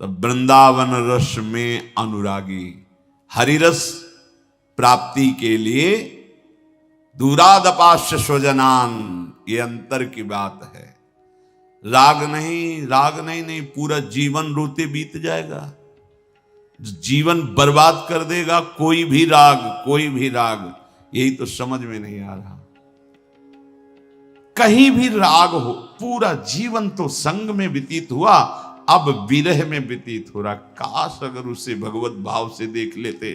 तो वृंदावन रस में अनुरागी, हरिरस प्राप्ति के लिए दूरादपाश्य स्वजनान, ये अंतर की बात है। राग नहीं, पूरा जीवन रोते बीत जाएगा, जीवन बर्बाद कर देगा कोई भी राग। यही तो समझ में नहीं आ रहा। कहीं भी राग हो, पूरा जीवन तो संग में व्यतीत हुआ, अब विरह में व्यतीत हो रहा। काश अगर उसे भगवत भाव से देख लेते,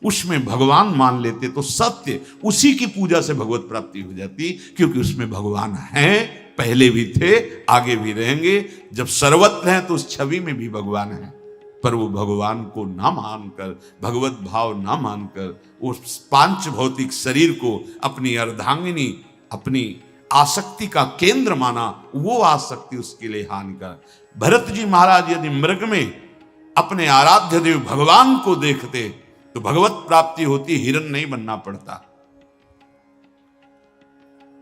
उसमें भगवान मान लेते, तो सत्य उसी की पूजा से भगवत प्राप्ति हो जाती, क्योंकि उसमें भगवान हैं, पहले भी थे, आगे भी रहेंगे। जब सर्वत्र हैं तो उस छवि में भी भगवान है, पर वो भगवान को ना मानकर, भगवत भाव ना मानकर, उस पांच भौतिक शरीर को अपनी अर्धांगिनी, अपनी आसक्ति का केंद्र माना। वो आसक्ति उसके लिए हानिकारक। भरत जी महाराज यदि मृग में अपने आराध्य देव भगवान को देखते तो भगवत प्राप्ति होती, हिरण नहीं बनना पड़ता।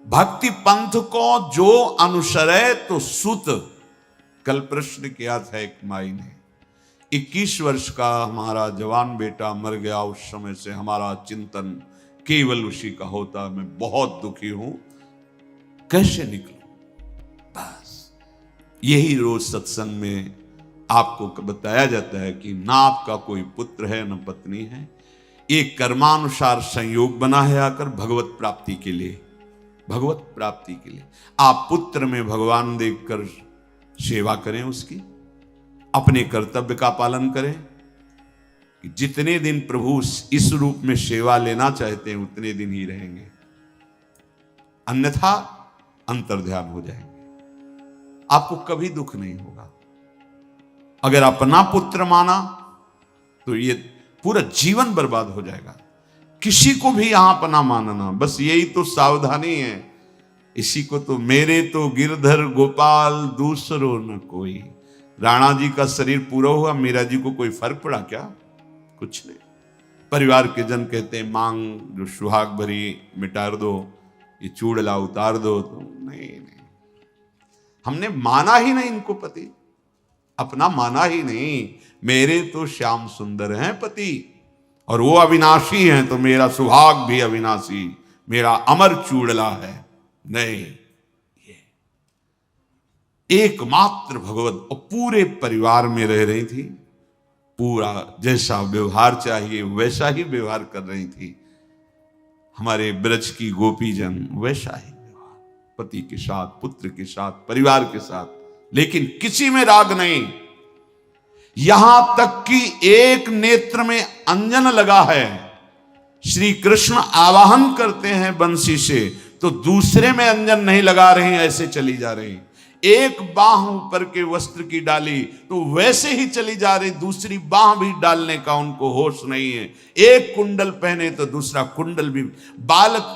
भक्ति पंथ को जो अनुसरे तो सुत। कल प्रश्न किया था एक माई ने, 21 वर्ष का हमारा जवान बेटा मर गया, उस समय से हमारा चिंतन केवल उसी का होता, मैं बहुत दुखी हूं, कैसे निकलूं। बस यही रोज सत्संग में आपको बताया जाता है कि ना आपका कोई पुत्र है न पत्नी है, एक कर्मानुसार संयोग बना है आकर भगवत प्राप्ति के लिए। भगवत प्राप्ति के लिए आप पुत्र में भगवान देखकर सेवा करें, उसकी अपने कर्तव्य का पालन करें। कि जितने दिन प्रभु इस रूप में सेवा लेना चाहते हैं उतने दिन ही रहेंगे, अन्यथा अंतर्ध्यान हो जाएंगे, आपको कभी दुख नहीं होगा। अगर अपना पुत्र माना तो ये पूरा जीवन बर्बाद हो जाएगा। किसी को भी यहां अपना मानना, बस यही तो सावधानी है। इसी को तो मेरे तो गिरधर गोपाल दूसरो न कोई। राणा जी का शरीर पूरा हुआ, मीरा जी को कोई फर्क पड़ा क्या? कुछ नहीं। परिवार के जन कहते हैं मांग जो सुहाग भरी मिटार दो, ये चूड़ला उतार दो, तो नहीं, हमने माना ही नहीं इनको पति, अपना माना ही नहीं। मेरे तो श्याम सुंदर हैं पति और वो अविनाशी हैं, तो मेरा सुहाग भी अविनाशी, मेरा अमर चूड़ला है। नहीं, ये एकमात्र भगवत, और पूरे परिवार में रह रही थी, पूरा जैसा व्यवहार चाहिए वैसा ही व्यवहार कर रही थी। हमारे ब्रज की गोपीजन वैसा ही व्यवहार, पति के साथ, पुत्र के साथ, परिवार के साथ, लेकिन किसी में राग नहीं। यहां तक कि एक नेत्र में अंजन लगा है, श्री कृष्ण आवाहन करते हैं बंसी से, तो दूसरे में अंजन नहीं लगा रहे हैं, ऐसे चली जा रही। एक बाह ऊपर के वस्त्र की डाली तो वैसे ही चली जा रही, दूसरी बाह भी डालने का उनको होश नहीं है। एक कुंडल पहने तो दूसरा कुंडल भी, बालक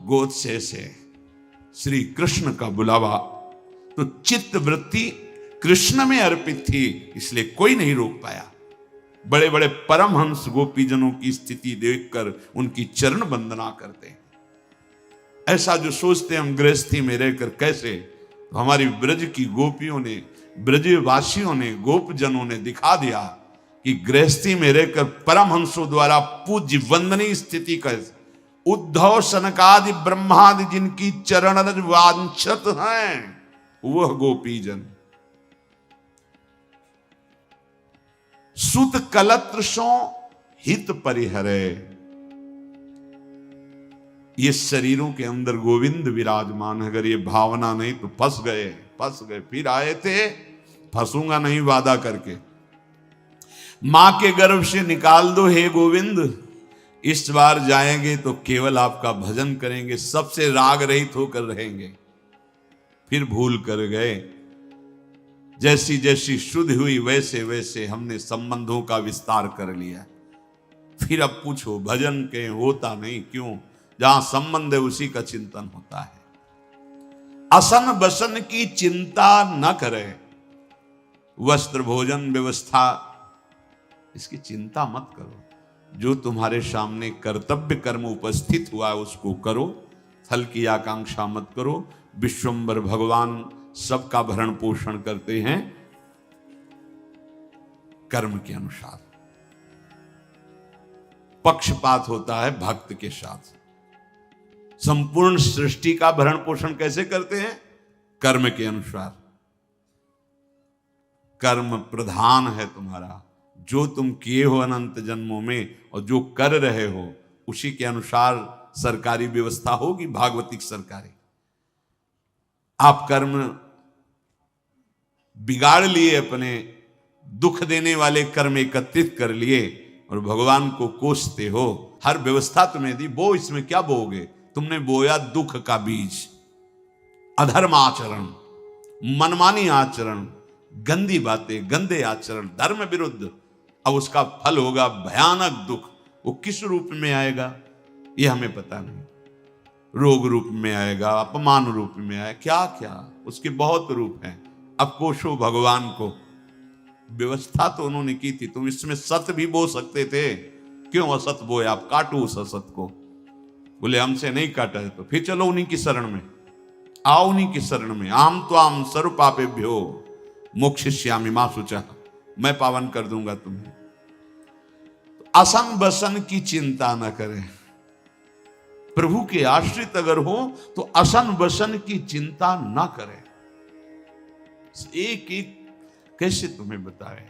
गोद से श्री कृष्ण का बुलावा, तो चित्त वृत्ति कृष्ण में अर्पित थी, इसलिए कोई नहीं रोक पाया। बड़े बड़े परमहंस गोपीजनों की स्थिति देखकर उनकी चरण वंदना करते हैं। ऐसा जो सोचते हम गृहस्थी में रहकर कैसे, तो हमारी ब्रज की गोपियों ने, ब्रजवासियों ने, गोपजनों ने दिखा दिया कि गृहस्थी में रहकर परमहंसों द्वारा पूज्य वंदनीय स्थिति कैसे। उद्धव सनकादि ब्रह्मादि जिनकी चरण रज वांछत हैं, वह गोपीजन। सुत कलत्र सो हित परिहरे, ये शरीरों के अंदर गोविंद विराजमान है। अगर ये भावना नहीं तो फंस गए। फिर आए थे, फंसूंगा नहीं वादा करके। मां के गर्भ से निकाल दो हे गोविंद, इस बार जाएंगे तो केवल आपका भजन करेंगे, सबसे राग रहित होकर रहेंगे। फिर भूल कर गए। जैसी जैसी शुद्ध हुई वैसे वैसे हमने संबंधों का विस्तार कर लिया। फिर अब पूछो भजन के होता नहीं क्यों? जहां संबंध है उसी का चिंतन होता है। असन बसन की चिंता न करें, वस्त्र भोजन व्यवस्था इसकी चिंता मत करो। जो तुम्हारे सामने कर्तव्य कर्म उपस्थित हुआ है उसको करो, फल की आकांक्षा मत करो। विश्वम्बर भगवान सबका भरण पोषण करते हैं। कर्म के अनुसार। पक्षपात होता है भक्त के साथ। संपूर्ण सृष्टि का भरण पोषण कैसे करते हैं? कर्म के अनुसार। कर्म प्रधान है तुम्हारा, जो तुम किए हो अनंत जन्मों में और जो कर रहे हो उसी के अनुसार सरकारी व्यवस्था होगी, भागवतिक सरकारी। आप कर्म बिगाड़ लिए, अपने दुख देने वाले कर्म एकत्रित कर लिए और भगवान को कोसते हो। हर व्यवस्था तुम्हें दी, बो इसमें क्या बोओगे? तुमने बोया दुख का बीज, अधर्म आचरण, मनमानी आचरण, गंदी बातें, गंदे आचरण, धर्म विरुद्ध। अब उसका फल होगा भयानक दुख। वो किस रूप में आएगा ये हमें पता नहीं। रोग रूप में आएगा, अपमान रूप में आएगा, क्या क्या उसके बहुत रूप हैं। अब कोशो भगवान को। व्यवस्था तो उन्होंने की थी, तुम इसमें सत भी बो सकते थे, क्यों असत बोया? आप काटो उस असत को। बोले हमसे नहीं काटा है तो फिर चलो उन्हीं की शरण में, आओ उन्हीं की शरण में। आम तो आम सर्व पापेभ्यो मोक्षयिष्यामि मा शुचः, मैं पावन कर दूंगा तुम्हें। तो असन बसन की चिंता न करें। प्रभु के आश्रित अगर हो तो असन बसन की चिंता ना करें। एक एक कैसे तुम्हें बताए,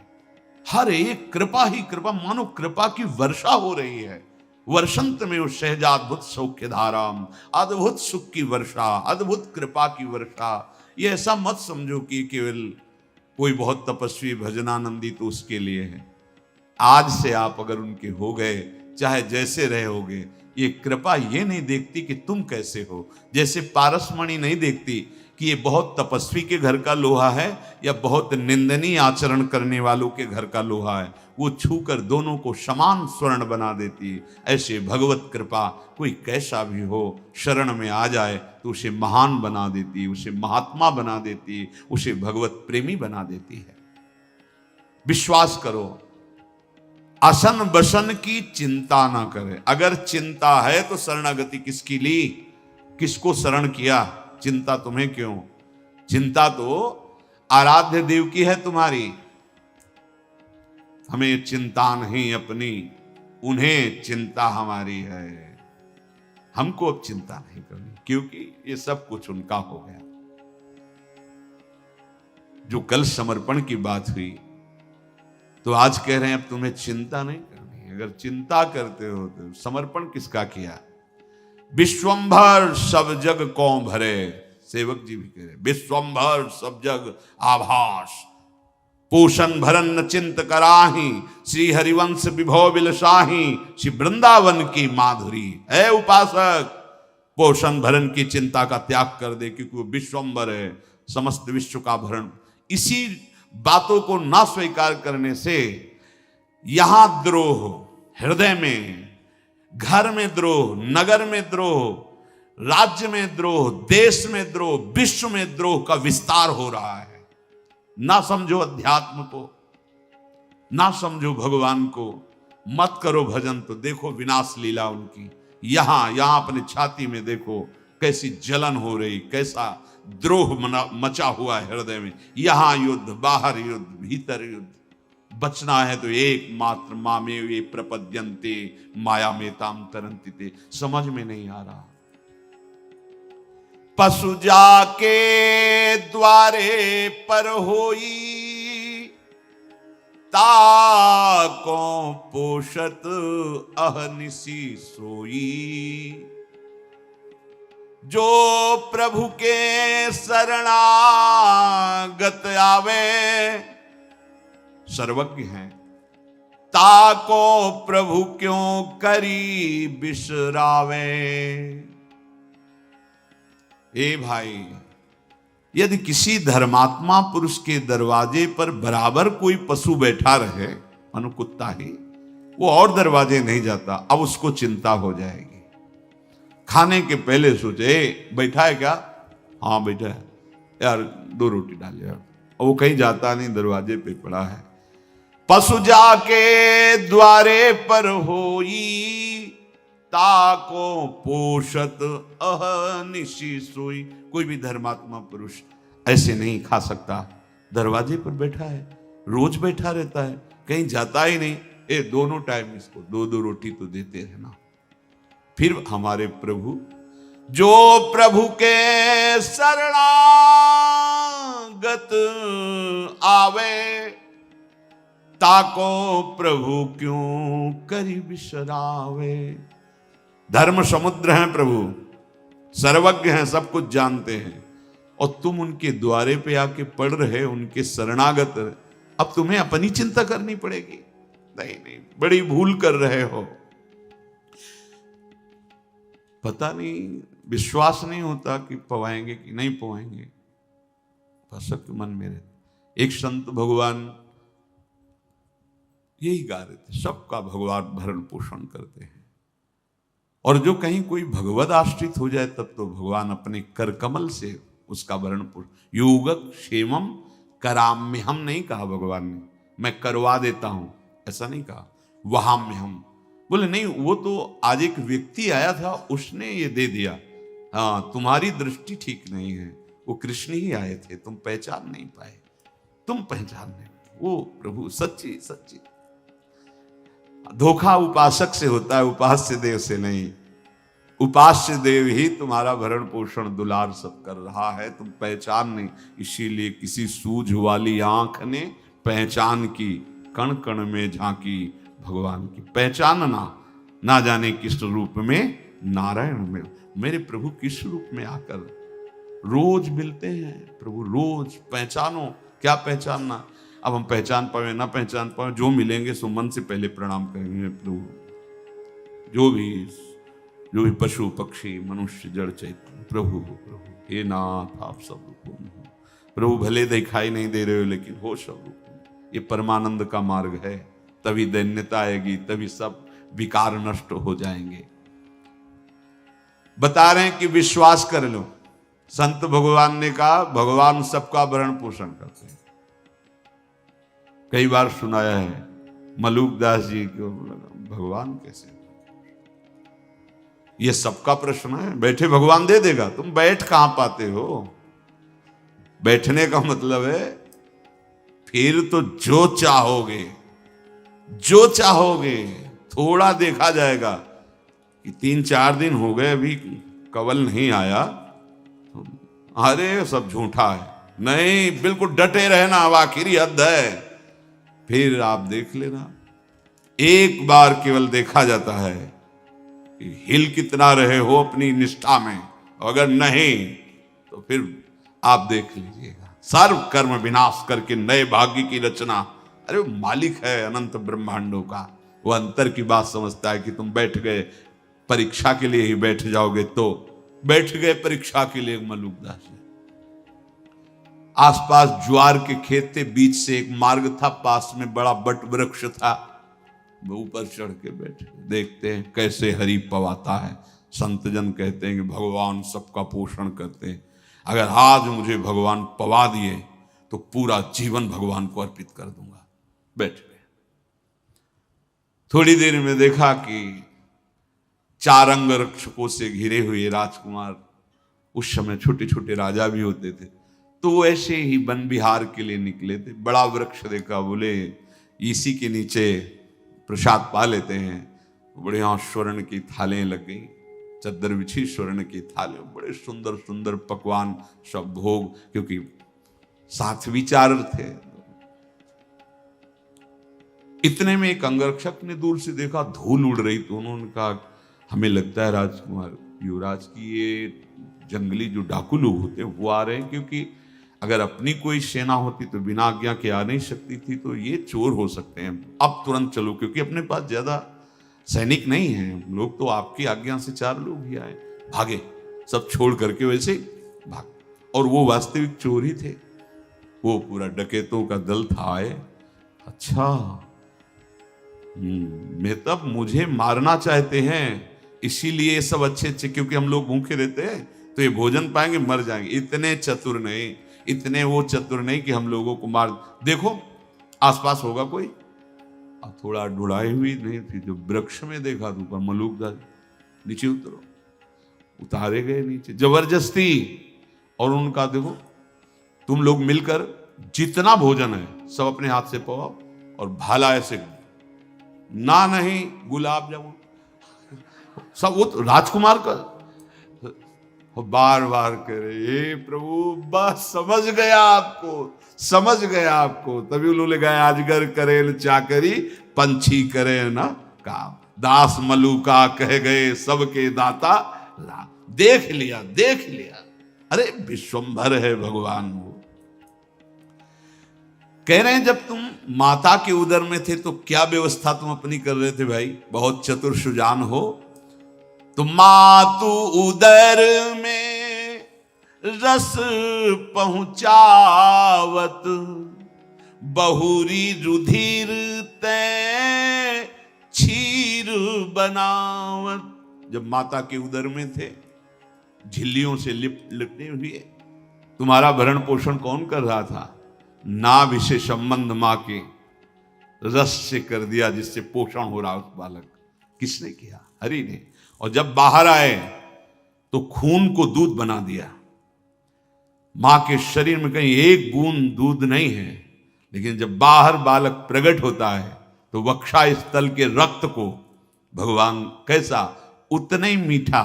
हर एक कृपा ही कृपा, मानो कृपा की वर्षा हो रही है। वर्षंत में उस सहजाद्भुत सौख्य धाराम, अद्भुत सुख की वर्षा, अद्भुत कृपा की वर्षा। ये ऐसा मत समझो कि केवल कोई बहुत तपस्वी भजनानंदी तो उसके लिए है। आज से आप अगर उनके हो गए, चाहे जैसे रहे होगे, ये कृपा ये नहीं देखती कि तुम कैसे हो। जैसे पारसमणि नहीं देखती कि ये बहुत तपस्वी के घर का लोहा है या बहुत निंदनीय आचरण करने वालों के घर का लोहा है, वो छूकर दोनों को समान स्वर्ण बना देती है। ऐसे भगवत कृपा कोई कैसा भी हो शरण में आ जाए तो उसे महान बना देती है, उसे महात्मा बना देती है, उसे भगवत प्रेमी बना देती है। विश्वास करो, असन बसन की चिंता ना करे। अगर चिंता है तो शरणागति किसकी ली, किसको शरण किया? चिंता तुम्हें क्यों? चिंता तो आराध्य देव की है तुम्हारी। हमें चिंता नहीं अपनी, उन्हें चिंता हमारी है। हमको अब चिंता नहीं करनी, क्योंकि ये सब कुछ उनका हो गया। जो कल समर्पण की बात हुई तो आज कह रहे हैं अब तुम्हें चिंता नहीं करनी। अगर चिंता करते हो तो समर्पण किसका किया? विश्वंभर सब जग को भरे। सेवक जी भी कह रहे विश्वंभर सब जग आभास, पोषण भरन न चिंत कराही, श्री हरिवंश विभव बिलसाही, श्री वृंदावन की माधुरी। है उपासक, पोषण भरण की चिंता का त्याग कर दे, क्योंकि वो विश्वंभर है, समस्त विश्व का भरण। इसी बातों को ना स्वीकार करने से यहां द्रोह, हृदय में, घर में द्रोह, नगर में द्रोह, राज्य में द्रोह, देश में द्रोह, विश्व में द्रोह का विस्तार हो रहा है। ना समझो अध्यात्म को, ना समझो भगवान को, मत करो भजन तो देखो विनाश लीला उनकी। यहां अपने छाती में देखो कैसी जलन हो रही, कैसा द्रोह मचा हुआ है हृदय में। यहां युद्ध, बाहर युद्ध, भीतर युद्ध। बचना है तो एकमात्र मामेव ये प्रपद्यन्ते माया में ताम तरंति ते। समझ में नहीं आ रहा। पशु जाके द्वारे पर होई, ताको पोषत अहनिसी सोई। जो प्रभु के शरणागत आवे, सर्वज्ञ हैं, ताको प्रभु क्यों करी बिसरावे। ए भाई, यदि किसी धर्मात्मा पुरुष के दरवाजे पर बराबर कोई पशु बैठा रहे, मानो कुत्ता ही, वो और दरवाजे नहीं जाता, अब उसको चिंता हो जाएगी। खाने के पहले सोचे बैठा है क्या? हाँ बैठा है, यार 2 रोटी डाल यार। और वो कहीं जाता नहीं, दरवाजे पे पड़ा है। पशु जाके द्वारे पर होई, ताको पोषत अहनिशी सोई। कोई भी धर्मात्मा पुरुष ऐसे नहीं खा सकता, दरवाजे पर बैठा है, रोज बैठा रहता है, कहीं जाता ही नहीं। दोनों टाइम इसको 2-2 रोटी तो देते रहना। फिर हमारे प्रभु, जो प्रभु के शरणागत आवे, ताको प्रभु क्यों करी बिसरावे। धर्म समुद्र हैं प्रभु, सर्वज्ञ हैं, सब कुछ जानते हैं, और तुम उनके द्वारे पे आके पढ़ रहे, उनके शरणागत। अब तुम्हें अपनी चिंता करनी पड़ेगी? नहीं, बड़ी भूल कर रहे हो। पता नहीं, विश्वास नहीं होता कि पवाएंगे कि नहीं पवाएंगे, भसक मन में रहते। एक संत भगवान यही गा रहे थे, सबका भगवान भरण पोषण करते हैं, और जो कहीं कोई भगवद आश्रित हो जाए तब तो भगवान अपने कर कमल से उसका भरण पोषण। योगक क्षेमम कराम्य हम नहीं कहा भगवान ने, मैं करवा देता हूं, ऐसा नहीं कहा। वहां में हम बोले नहीं, वो तो आज एक व्यक्ति आया था, उसने ये दे दिया। हाँ, तुम्हारी दृष्टि ठीक नहीं है, वो कृष्ण ही आए थे, तुम पहचान नहीं पाए, तुम पहचान नहीं। वो प्रभु सच्ची सच्ची। धोखा उपासक से होता है, उपास्य देव से नहीं। उपास्य देव ही तुम्हारा भरण पोषण दुलार सब कर रहा है, तुम पहचान नहीं। इसीलिए किसी सूझ वाली आंख ने पहचान की, कण कण में झांकी भगवान की। पहचानना, ना जाने किस रूप में नारायण में, मेरे प्रभु किस रूप में आकर रोज मिलते हैं प्रभु, रोज। पहचानो, क्या पहचानना? अब हम पहचान पाए ना पहचान पाए, जो मिलेंगे सो मन से पहले प्रणाम करेंगे प्रभु। जो भी पशु पक्षी मनुष्य जड़ चैतन्य, प्रभु हे नाथ आप सब रूपों में हो प्रभु। भले दिखाई नहीं दे रहे हो लेकिन हो सब रूपों में। ये परमानंद का मार्ग है, तभी दैन्यता आएगी, तभी सब विकार नष्ट हो जाएंगे। बता रहे हैं कि विश्वास कर लो। संत भगवान ने कहा भगवान सबका भरण पोषण करते हैं। कई बार सुनाया है मलूकदास जी को, भगवान कैसे? ये सबका प्रश्न है। बैठे भगवान दे देगा, तुम बैठ कहां पाते हो? बैठने का मतलब है फिर तो जो चाहोगे थोड़ा देखा जाएगा कि 3-4 दिन हो गए अभी कवल नहीं आया, अरे सब झूठा है। नहीं, बिल्कुल डटे रहना, अब आखिरी हद है। फिर आप देख लेना, एक बार केवल देखा जाता है कि हिल कितना रहे हो अपनी निष्ठा में, अगर नहीं तो फिर आप देख लीजिएगा। सर्व कर्म विनाश करके नए भाग्य की रचना। अरे वो मालिक है अनंत ब्रह्मांडों का, वो अंतर की बात समझता है कि तुम बैठ गए परीक्षा के लिए ही बैठ जाओगे, तो बैठ गए परीक्षा के लिए। मलूकदास जी, आसपास ज्वार के खेत थे, बीच से एक मार्ग था, पास में बड़ा बट वृक्ष था, वो ऊपर चढ़ के बैठे, देखते हैं कैसे हरि पवाता है। संत जन कहते हैं कि भगवान सबका पोषण करते हैं, अगर आज मुझे भगवान पवा दिए तो पूरा जीवन भगवान को अर्पित कर दूंगा। बैठ गए। थोड़ी देर में देखा कि 4 अंग रक्षकों से घिरे हुए राजकुमार, उस समय छोटे छोटे राजा भी होते थे, तो वो ऐसे ही वन विहार के लिए निकले थे। बड़ा वृक्ष देखा, बोले इसी के नीचे प्रसाद पा लेते हैं। बढ़िया स्वर्ण की थालें लग गई, चद्दर बिछी, स्वर्ण की थाले, बड़े सुंदर सुंदर पकवान, सब भोग, क्योंकि साथ विचार थे। इतने में एक अंगरक्षक ने दूर से देखा धूल उड़ रही, तो उन्होंने कहा हमें लगता है राजकुमार युवराज की ये जंगली जो डाकू लोग होते हैं वो आ रहे हैं, क्योंकि अगर अपनी कोई सेना होती तो बिना आज्ञा के आ नहीं सकती थी, तो ये चोर हो सकते हैं, अब तुरंत चलो, क्योंकि अपने पास ज्यादा सैनिक नहीं है, लोग तो आपकी आज्ञा से 4 लोग ही आए। भागे, सब छोड़ करके वैसे भाग। और वो वास्तविक चोर ही थे, वो पूरा डकैतों का दल था। आए, अच्छा मैं तब मुझे मारना चाहते हैं, इसीलिए सब अच्छे, क्योंकि हम लोग भूखे रहते हैं तो ये भोजन पाएंगे मर जाएंगे। इतने चतुर नहीं, इतने वो चतुर नहीं कि हम लोगों को मार। देखो आसपास होगा कोई, अब थोड़ा ढुलाई हुई नहीं थी, जो वृक्ष में देखा तो ऊपर मलूकदास, नीचे उतरो, उतारे गए नीचे जबरदस्ती। और उनका देखो, तुम लोग मिलकर जितना भोजन है सब अपने हाथ से पवाओ और भाला ऐसे, ना नहीं गुलाब जामुन सब, वो तो राजकुमार का बार बार करे, हे प्रभु बस समझ गया आपको, समझ गया आपको। तभी उन्होंने गया अजगर करेल चाकरी, पंछी करे ना काम, दास मलुका कह गए सबके दाता ला। देख लिया, देख लिया, अरे विश्वंभर है भगवान वो। कह रहे हैं जब तुम माता के उदर में थे तो क्या व्यवस्था तुम अपनी कर रहे थे भाई, बहुत चतुर सुजान हो। तो मातु उदर में रस पहुंचावत, बहुरी रुधिर तै क्षीर बनावत। जब माता के उदर में थे, झिल्लियों से लिपटे हुए, तुम्हारा भरण पोषण कौन कर रहा था? नाभि से संबंध मां के रस से कर दिया, जिससे पोषण हो रहा उस बालक। किसने किया? हरि ने। और जब बाहर आए तो खून को दूध बना दिया। मां के शरीर में कहीं एक बूंद दूध नहीं है, लेकिन जब बाहर बालक प्रकट होता है तो वक्षा स्थल के रक्त को भगवान कैसा, उतना ही मीठा,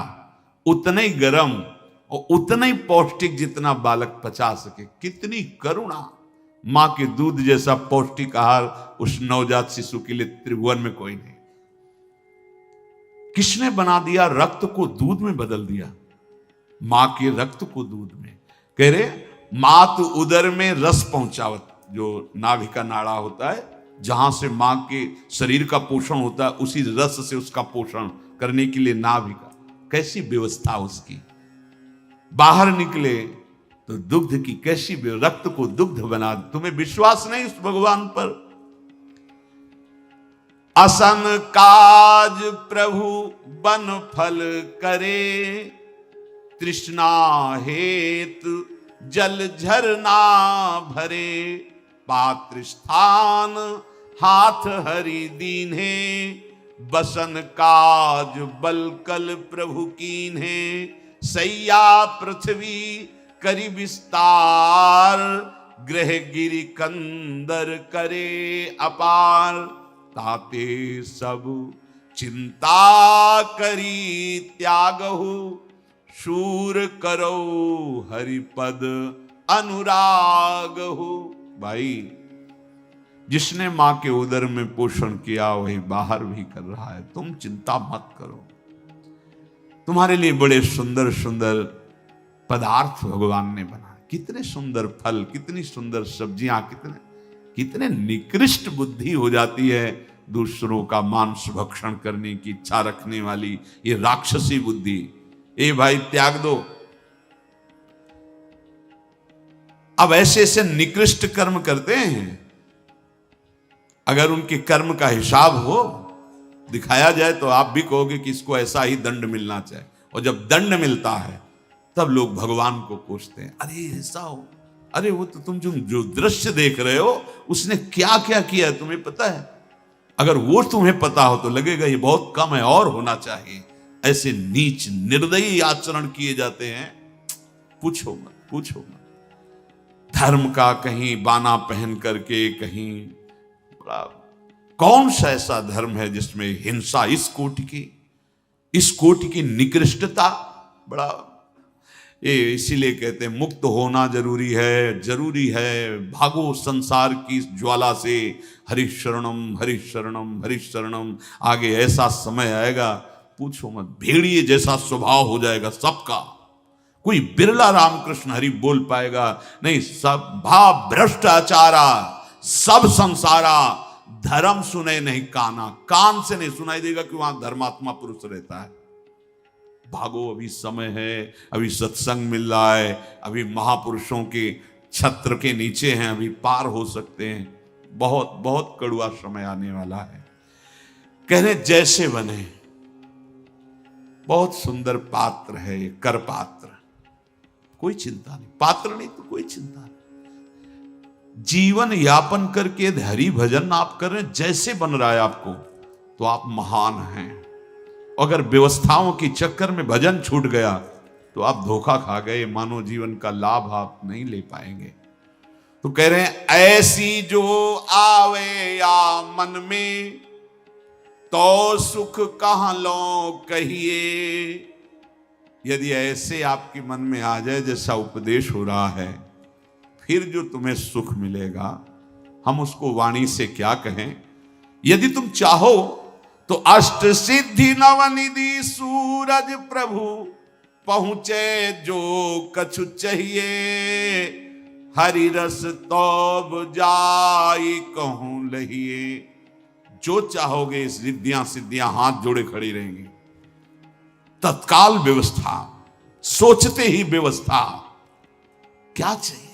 उतना ही गर्म और उतना ही पौष्टिक जितना बालक पचा सके। कितनी करुणा! मां के दूध जैसा पौष्टिक आहार उस नवजात शिशु के लिए त्रिभुवन में कोई नहीं। किसने बना दिया? रक्त को दूध में बदल दिया, मां के रक्त को दूध में। कह रहे मात उदर में रस पहुंचावत, जो नाभि का नाड़ा होता है जहां से मां के शरीर का पोषण होता है, उसी रस से उसका पोषण करने के लिए नाभि का कैसी व्यवस्था उसकी। बाहर निकले तो दुग्ध की कैसी, रक्त को दुग्ध बना। तुम्हें विश्वास नहीं उस भगवान पर? असन काज प्रभु बन फल करे, तृष्णा हेतु जल झरना भरे, पात्र स्थान हाथ हरि दीन्हे, बसन काज बलकल प्रभु कीन्हे, सैया पृथ्वी करी विस्तार, ग्रह गिरि कंदर करे अपार, ताते सब चिंता करी त्यागहु, शूर करो हरिपद अनुरागहु। भाई, जिसने मां के उदर में पोषण किया वही बाहर भी कर रहा है, तुम चिंता मत करो। तुम्हारे लिए बड़े सुंदर सुंदर पदार्थ भगवान ने बनाए, कितने सुंदर फल, कितनी सुंदर सब्जियां, कितने निकृष्ट बुद्धि हो जाती है दूसरों का मांस भक्षण करने की इच्छा रखने वाली ये राक्षसी बुद्धि। ए भाई त्याग दो। अब ऐसे ऐसे निकृष्ट कर्म करते हैं, अगर उनके कर्म का हिसाब हो, दिखाया जाए तो आप भी कहोगे कि इसको ऐसा ही दंड मिलना चाहिए। और जब दंड मिलता है तब लोग भगवान को कोसते हैं, अरे ऐसा हो, अरे वो तो तुम जो दृश्य देख रहे हो उसने क्या क्या किया है तुम्हें पता है? अगर वो तुम्हें पता हो तो लगेगा ये बहुत कम है और होना चाहिए। ऐसे नीच निर्दयी आचरण किए जाते हैं, पूछो मत, पूछो मत। धर्म का कहीं बाना पहन करके, कहीं बड़ा कौन सा ऐसा धर्म है जिसमें हिंसा इस कोटि की निकृष्टता, बड़ा ये इसीलिए कहते हैं मुक्त होना जरूरी है, भागो संसार की ज्वाला से, हरिशरणम हरिशरणम हरिशरणम। आगे ऐसा समय आएगा पूछो मत, भेड़िए जैसा स्वभाव हो जाएगा सबका, कोई बिरला रामकृष्ण हरि बोल पाएगा नहीं। सब भाव भ्रष्टाचारा, सब संसारा, धर्म सुने नहीं काना, कान से नहीं सुनाई देगा कि वहां धर्मात्मा पुरुष रहता है। भागो, अभी समय है, अभी सत्संग मिल रहा है, अभी महापुरुषों के छत्र के नीचे हैं, अभी पार हो सकते हैं। बहुत बहुत कड़वा समय आने वाला है। कह रहे जैसे बने, बहुत सुंदर पात्र है ये, कर पात्र, कोई चिंता नहीं, पात्र नहीं तो कोई चिंता नहीं। जीवन यापन करके हरि भजन आप कर रहे हैं, जैसे बन रहा है आपको तो आप महान हैं। अगर व्यवस्थाओं के चक्कर में भजन छूट गया तो आप धोखा खा गए, मानव जीवन का लाभ आप नहीं ले पाएंगे। तो कह रहे हैं ऐसी जो आवे या मन में, तो सुख कहां लो कहिए। यदि ऐसे आपके मन में आ जाए जैसा उपदेश हो रहा है, फिर जो तुम्हें सुख मिलेगा हम उसको वाणी से क्या कहें। यदि तुम चाहो तो अष्ट सिद्धि नवनिधि सूरज प्रभु पहुंचे जो कछु चाहिए। हरि रस तौब जाई कहूं लहिए। जो चाहोगे सिद्धियां सिद्धियां हाथ जोड़े खड़ी रहेंगी। तत्काल व्यवस्था, सोचते ही व्यवस्था। क्या चाहिए?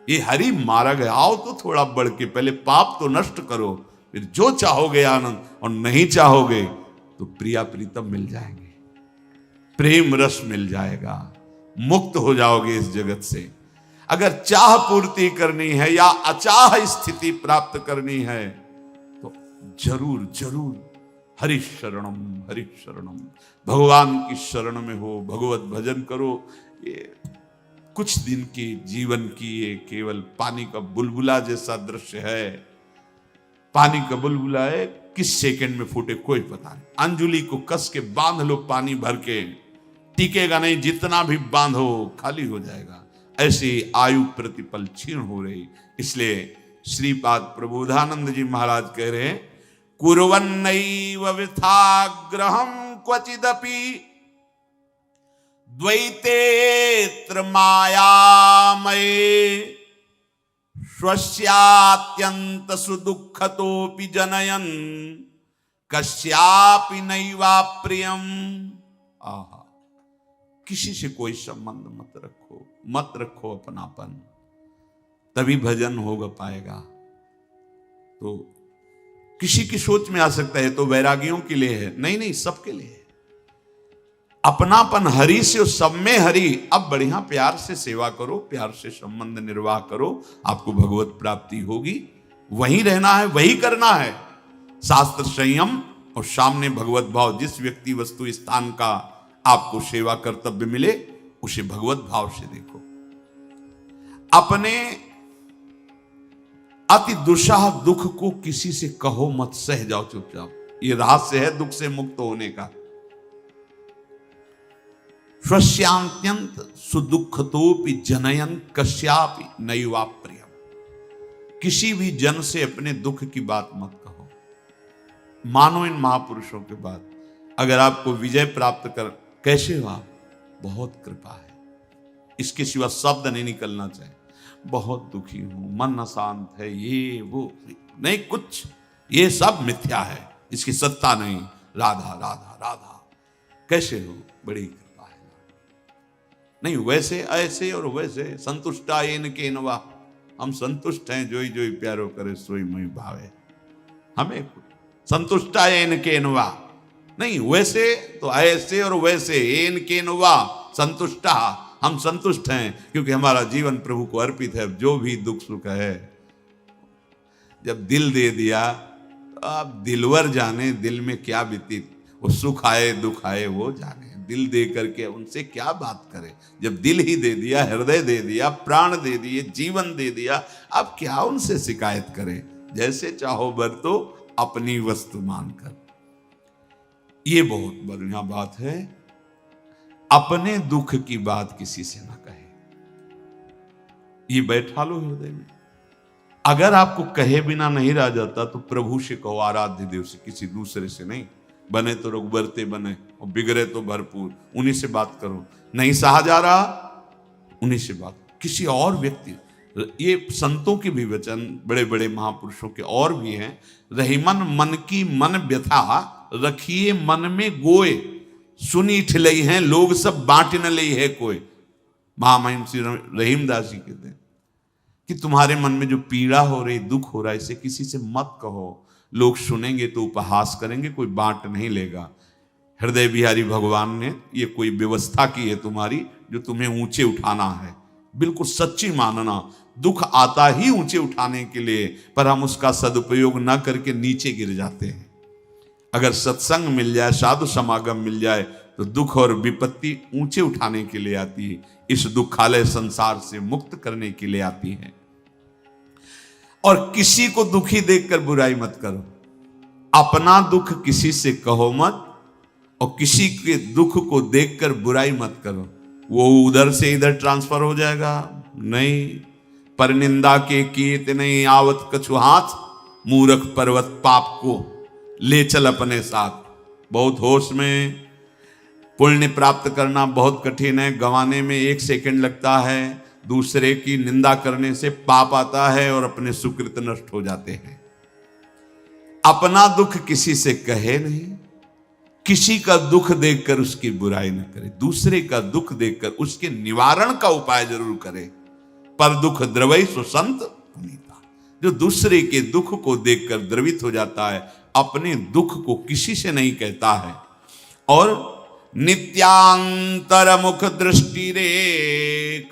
ये हरि मारा गया, आओ तो थोड़ा बढ़ के पहले पाप तो नष्ट करो, फिर जो चाहोगे आनंद, और नहीं चाहोगे तो प्रिया प्रीतम मिल जाएंगे, प्रेम रस मिल जाएगा, मुक्त हो जाओगे इस जगत से। अगर चाह पूर्ति करनी है या अचाह स्थिति प्राप्त करनी है तो जरूर जरूर हरि शरणम भगवान की शरण में हो, भगवत भजन करो। ये कुछ दिन के जीवन की ये केवल पानी का बुलबुला जैसा दृश्य है। पानी का बुलबुला है, किस सेकंड में फूटे कोई पता नहीं। अंजुली को कस के बांध लो पानी भर के, टिकेगा नहीं, जितना भी बांधो खाली हो जाएगा। ऐसी आयु प्रतिपल क्षीण हो रही। इसलिए श्रीपाद प्रबोधानंद जी महाराज कह रहे हैं, कुर्वन्नैव वृथाग्रहं क्वचिदपि द्वैतेत्र मायामये स्वस्यात्यंत सुदुःखतोपि जनयन् कस्यापि नैवा प्रियम। आहा, किसी से कोई संबंध मत रखो अपनापन, तभी भजन होगा पाएगा। तो किसी की सोच में आ सकता है तो वैरागियों के लिए है, नहीं, सबके लिए है। अपनापन हरि से और सब में हरि। अब बढ़िया प्यार से सेवा करो, प्यार से संबंध निर्वाह करो, आपको भगवत प्राप्ति होगी। वहीं रहना है, वही करना है। शास्त्र संयम और सामने भगवत भाव। जिस व्यक्ति वस्तु स्थान का आपको सेवा कर्तव्य मिले उसे भगवत भाव से देखो। अपने अति दुस्साह दुख को किसी से कहो मत, सह जाओ चुपचाप। ये रहस्य है दुख से मुक्त होने का। स्वस्यांत्यंत सुदुःखतोपि जनयन कस्यापि नैवा प्रियम। किसी भी जन से अपने दुख की बात मत कहो। मानो इन महापुरुषों के बात। अगर आपको विजय प्राप्त कर, कैसे हो आप? बहुत कृपा है, इसके सिवा शब्द नहीं निकलना चाहिए। बहुत दुखी हूं, मन अशांत है, ये वो नहीं, कुछ ये सब मिथ्या है, इसकी सत्ता नहीं। राधा राधा राधा, कैसे हो? बड़ी कृपा है। नहीं, वैसे ऐसे और वैसे संतुष्टायेन केनवा। हम संतुष्ट हैं, जोई जोई प्यारो करे सोई मोहि भावे। हमें संतुष्टायेन केनवा नहीं, वैसे तो ऐसे और वैसे। एन केनवा संतुष्टा, हम संतुष्ट हैं क्योंकि हमारा जीवन प्रभु को अर्पित है। जो भी दुख सुख है, जब दिल दे दिया तो आप दिलवर जाने दिल में क्या बीती। वो सुख आए दुख आए वो जाने, दिल दे करके उनसे क्या बात करें। जब दिल ही दे दिया, हृदय दे दिया, प्राण दे दिए, जीवन दे दिया, अब क्या उनसे शिकायत करें। जैसे चाहो बरतो, अपनी वस्तु मानकर। ये बहुत बढ़िया बात है। अपने दुख की बात किसी से ना कहे, ये बैठा लो हृदय में। अगर आपको कहे बिना नहीं रह जाता तो प्रभु से कहो, आराध्य देव से, किसी दूसरे से नहीं। बने तो रघुबरते बने और बिगड़े तो भरपूर, उन्हीं से बात करो। नहीं सहा जा रहा, उन्हीं से बात। किसी और व्यक्ति, ये संतों के भी वचन, बड़े बड़े महापुरुषों के और भी हैं। रहीमन मन की मन व्यथा, रखिए मन में गोए। सुनी ठिलई हैं लोग सब, बांट न लई है कोई। महामहिम श्री रहीमदास जी कहते हैं कि तुम्हारे मन में जो पीड़ा हो रही, दुख हो रहा है, इसे किसी से मत कहो। लोग सुनेंगे तो उपहास करेंगे, कोई बांट नहीं लेगा। हृदय बिहारी भगवान ने ये कोई व्यवस्था की है तुम्हारी, जो तुम्हें ऊंचे उठाना है। बिल्कुल सच्ची मानना। दुख आता ही ऊंचे उठाने के लिए, पर हम उसका सदुपयोग ना करके नीचे गिर जाते हैं। अगर सत्संग मिल जाए, साधु समागम मिल जाए, तो दुख और विपत्ति ऊंचे उठाने के लिए आती है। इस दुखालय संसार से मुक्त करने के लिए आती है। और किसी को दुखी देखकर बुराई मत करो। अपना दुख किसी से कहो मत और किसी के दुख को देखकर बुराई मत करो। वो उधर से इधर ट्रांसफर हो जाएगा नहीं। पर निंदा के कीत नहीं आवत कछु हाथ, मूर्ख पर्वत पाप को ले चल अपने साथ। बहुत होश में पुण्य प्राप्त करना बहुत कठिन है। गंवाने में 1 सेकंड लगता है। दूसरे की निंदा करने से पाप आता है और अपने सुकृत नष्ट हो जाते हैं। अपना दुख किसी से कहे नहीं, किसी का दुख देखकर उसकी बुराई न करे। दूसरे का दुख देखकर उसके निवारण का उपाय जरूर करे। पर दुख द्रवई सुसंत पुनीता। जो दूसरे के दुख को देखकर द्रवित हो जाता है, अपने दुख को किसी से नहीं कहता है। और नित्यांतर मुख दृष्टि रेक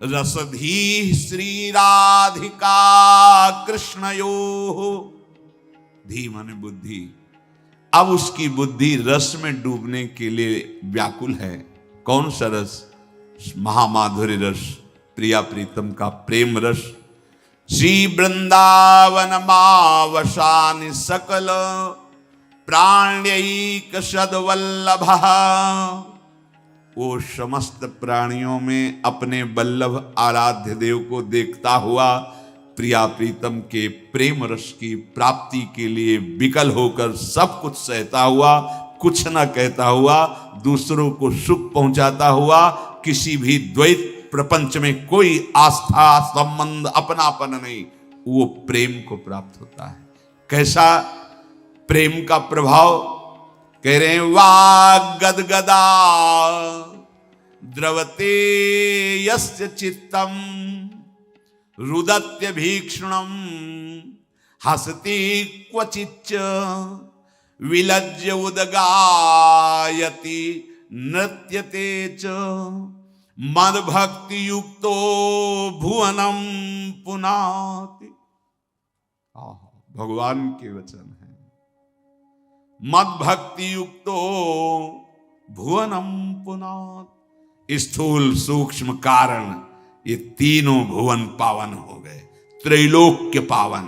रसधी श्री राधिका कृष्णयो। धी माने बुद्धि। अब उसकी बुद्धि रस में डूबने के लिए व्याकुल है। कौन सा रस? महामाधुर्य रस, प्रिया प्रीतम का प्रेम रस। श्री वृंदावन मावसानि सकल प्राण्यैक सद्वल्लभ। वो समस्त प्राणियों में अपने वल्लभ आराध्य देव को देखता हुआ प्रिया प्रीतम के प्रेम रस की प्राप्ति के लिए विकल होकर सब कुछ सहता हुआ, कुछ न कहता हुआ, दूसरों को सुख पहुंचाता हुआ, किसी भी द्वैत प्रपंच में कोई आस्था संबंध अपनापन नहीं, वो प्रेम को प्राप्त होता है। कैसा प्रेम का प्रभाव? कह रहे हैं वाग गदगदा द्रवते यस्य चित्तम रुदत्य भीक्षणम हसति क्वचिच्च विलज्य उदगायति नृत्यते च मद भक्ति युक्तो भुवनम पुनाति। भगवान के वचन है। मद भक्ति युक्तो भुवनम पुनाति। स्थूल सूक्ष्म कारण ये तीनों भुवन पावन हो गए, त्रैलोक्य पावन।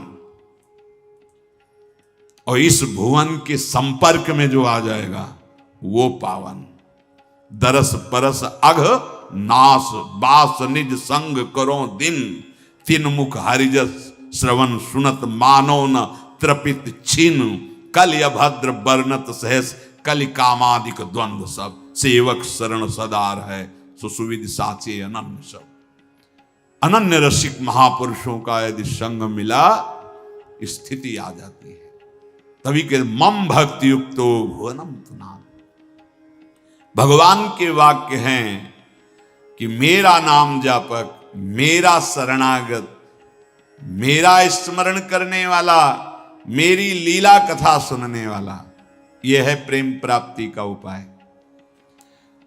और इस भुवन के संपर्क में जो आ जाएगा वो पावन। दरस परस अघ नास बास निज संग करो दिन। तीन मुख हरिजस श्रवण सुनत मानो न त्रपित छिन। कल अभद्र वर्णत सहस कल कामादिक द्वंद्व सब। सेवक शरण सदार है सुसुविद साचे अनन्य सब। अनन्य रसिक महापुरुषों का यदि संग मिला स्थिति आ जाती है। तभी के मम भक्ति युक्तो भुवनम पुनाति। भगवान के वाक्य हैं कि मेरा नाम जापक, मेरा शरणागत, मेरा स्मरण करने वाला, मेरी लीला कथा सुनने वाला, यह है प्रेम प्राप्ति का उपाय।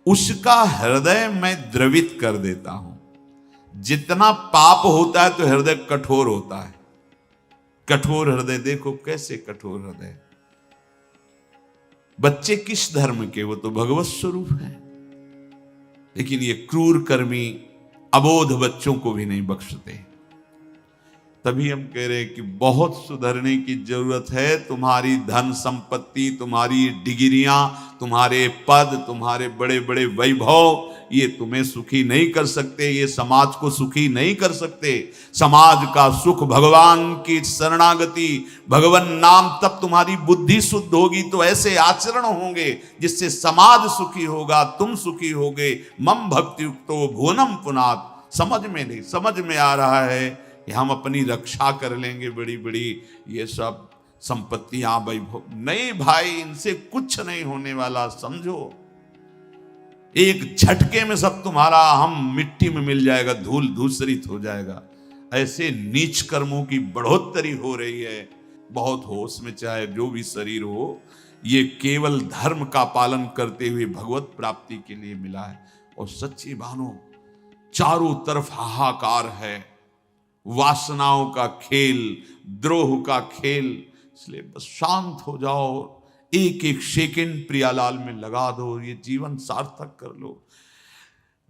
उसका हृदय मैं द्रवित कर देता हूं। जितना पाप होता है तो हृदय कठोर होता है। कठोर हृदय देखो कैसे कठोर हृदय। बच्चे किस धर्म के? वो तो भगवत स्वरूप है। लेकिन ये क्रूर कर्मी अबोध बच्चों को भी नहीं बख्शते। तभी हम कह रहे हैं कि बहुत सुधरने की जरूरत है। तुम्हारी धन संपत्ति, तुम्हारी डिग्रियां, तुम्हारे पद, तुम्हारे बड़े बड़े वैभव, ये तुम्हें सुखी नहीं कर सकते, ये समाज को सुखी नहीं कर सकते। समाज का सुख भगवान की शरणागति, भगवान नाम, तब तुम्हारी बुद्धि शुद्ध होगी तो ऐसे आचरण होंगे जिससे समाज सुखी होगा, तुम सुखी होगे। मम भक्ति युक्तो भुवनम पुनाति। समझ में नहीं, समझ में आ रहा है कि हम अपनी रक्षा कर लेंगे, बड़ी बड़ी ये सब संपत्तियां वैभव। नहीं भाई, इनसे कुछ नहीं होने वाला। समझो, एक झटके में सब तुम्हारा हम मिट्टी में मिल जाएगा, धूल धूसरित हो जाएगा। ऐसे नीच कर्मों की बढ़ोतरी हो रही है। बहुत होश में, चाहे जो भी शरीर हो, ये केवल धर्म का पालन करते हुए भगवत प्राप्ति के लिए मिला है। और सच्ची मानो चारों तरफ हाहाकार है, वासनाओं का खेल, द्रोह का खेल। इसलिए बस शांत हो जाओ, एक एक सेकंड प्रियालाल में लगा दो, ये जीवन सार्थक कर लो।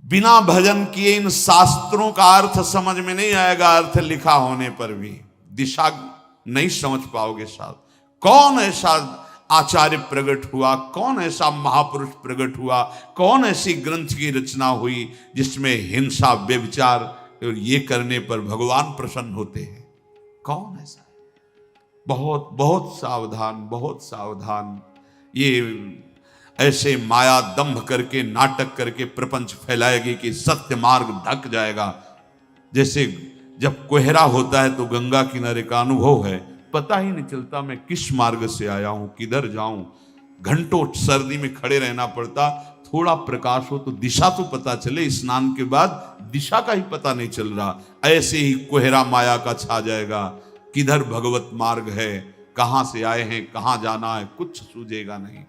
बिना भजन किए इन शास्त्रों का अर्थ समझ में नहीं आएगा, अर्थ लिखा होने पर भी दिशा नहीं समझ पाओगे। साहब कौन ऐसा आचार्य प्रकट हुआ, कौन ऐसा महापुरुष प्रकट हुआ, कौन ऐसी ग्रंथ की रचना हुई जिसमें हिंसा व्यभिचार और ये करने पर भगवान प्रसन्न होते हैं? कौन ऐसा? बहुत बहुत सावधान, बहुत सावधान। ये ऐसे माया दंभ करके नाटक करके प्रपंच फैलाएगी कि सत्य मार्ग ढक जाएगा। जैसे जब कोहरा होता है तो गंगा किनारे का अनुभव है, पता ही नहीं चलता मैं किस मार्ग से आया हूं, किधर जाऊं। घंटों सर्दी में खड़े रहना पड़ता, थोड़ा प्रकाश हो तो दिशा तो पता चले। स्नान के बाद दिशा का ही पता नहीं चल रहा। ऐसे ही कोहरा माया का छा जाएगा, किधर भगवत मार्ग है, कहां से आए हैं, कहां जाना है, कुछ सूझेगा नहीं।